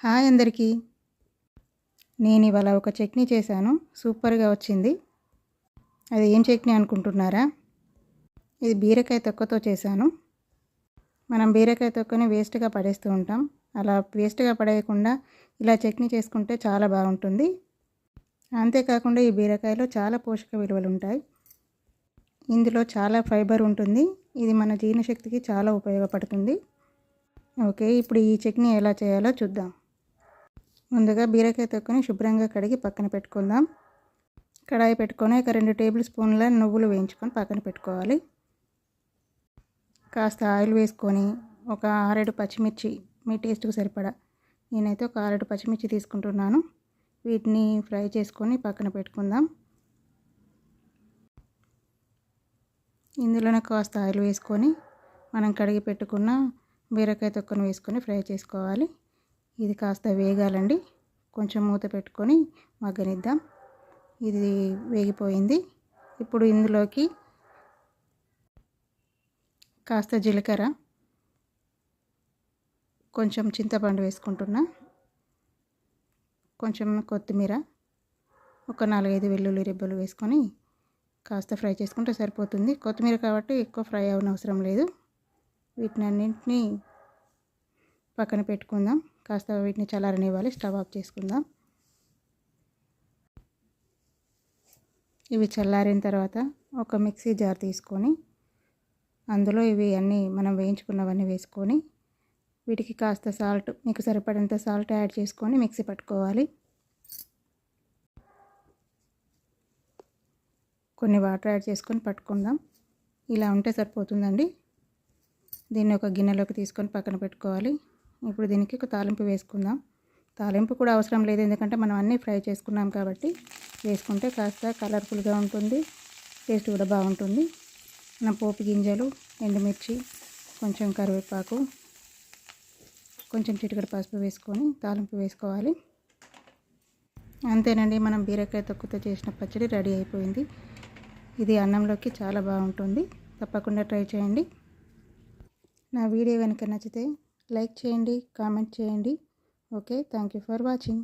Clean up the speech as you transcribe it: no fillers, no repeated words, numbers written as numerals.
Hi అందరికీ. నేను ఇవాళ ఒక చట్నీ చేశాను. సూపర్గా వచ్చింది. అది ఏం చట్నీ అనుకుంటున్నారా? ఇది బీరకాయ తొక్కతో చేశాను. మనం బీరకాయ తొక్కని వేస్ట్గా పడేస్తూ ఉంటాం. అలా వేస్ట్గా పడేయకుండా ఇలా చట్నీ చేసుకుంటే చాలా బాగుంటుంది. అంతేకాకుండా ఈ బీరకాయలో చాలా పోషక విలువలు ఉంటాయి. ఇందులో చాలా ఫైబర్ ఉంటుంది. ఇది మన జీర్ణశక్తికి చాలా ఉపయోగపడుతుంది. ఓకే, ఇప్పుడు ఈ చట్నీ ఎలా చేయాలో చూద్దాం. ముందుగా బీరకాయ తొక్కని శుభ్రంగా కడిగి పక్కన పెట్టుకుందాం. కడాయి పెట్టుకొని ఒక 2 టేబుల్ స్పూన్ల నువ్వులు వేయించుకొని పక్కన పెట్టుకోవాలి. కాస్త ఆయిల్ వేసుకొని ఒక 6-7 పచ్చిమిర్చి మీ టేస్ట్కి సరిపడా, నేనైతే ఒక 6-7 పచ్చిమిర్చి తీసుకుంటున్నాను. వీటిని ఫ్రై చేసుకొని పక్కన పెట్టుకుందాం. ఇందులోనే కాస్త ఆయిల్ వేసుకొని మనం కడిగి పెట్టుకున్న బీరకాయ తొక్కను వేసుకొని ఫ్రై చేసుకోవాలి. ఇది కాస్త వేగాలండి. కొంచెం మూత పెట్టుకొని మగ్గనిద్దాం. ఇది వేగిపోయింది. ఇప్పుడు ఇందులోకి కాస్త జీలకర్ర, కొంచెం చింతపండు వేసుకుంటున్నా, కొంచెం కొత్తిమీర, ఒక 4-5 వెల్లుల్లి రెబ్బలు వేసుకొని కాస్త ఫ్రై చేసుకుంటే సరిపోతుంది. కొత్తిమీర కాబట్టి ఎక్కువ ఫ్రై అవనవసరం లేదు. వీటిని అన్నింటినీ పక్కన పెట్టుకుందాం. కాస్త వీటిని చల్లారనివ్వాలి. స్టవ్ ఆఫ్ చేసుకుందాం. ఇవి చల్లారిన తర్వాత ఒక మిక్సీ జార్ తీసుకొని అందులో ఇవి అన్నీ మనం వేయించుకున్నవన్నీ వేసుకొని వీటికి కాస్త సాల్ట్, మీకు సరిపడంత సాల్ట్ యాడ్ చేసుకొని మిక్సీ పట్టుకోవాలి. కొన్ని వాటర్ యాడ్ చేసుకొని పట్టుకుందాం. ఇలా ఉంటే సరిపోతుందండి. దీన్ని ఒక గిన్నెలోకి తీసుకొని పక్కన పెట్టుకోవాలి. ఇప్పుడు దీనికి ఒక తాలింపు వేసుకుందాం. తాలింపు కూడా అవసరం లేదు, ఎందుకంటే మనం అన్నీ ఫ్రై చేసుకున్నాం కాబట్టి. వేసుకుంటే కాస్త కలర్ఫుల్గా ఉంటుంది, టేస్ట్ కూడా బాగుంటుంది. మన పోపు గింజలు, ఎండుమిర్చి, కొంచెం కరివేపాకు, కొంచెం చిటికెడు పసుపు వేసుకొని తాలింపు వేసుకోవాలి. అంతేనండి, మనం బీరకాయ తొక్కతో చేసిన పచ్చడి రెడీ అయిపోయింది. ఇది అన్నంలోకి చాలా బాగుంటుంది. తప్పకుండా ట్రై చేయండి. నా వీడియో కనుక నచ్చితే లైక్ చేయండి, కామెంట్ చేయండి. Okay, thank you for watching.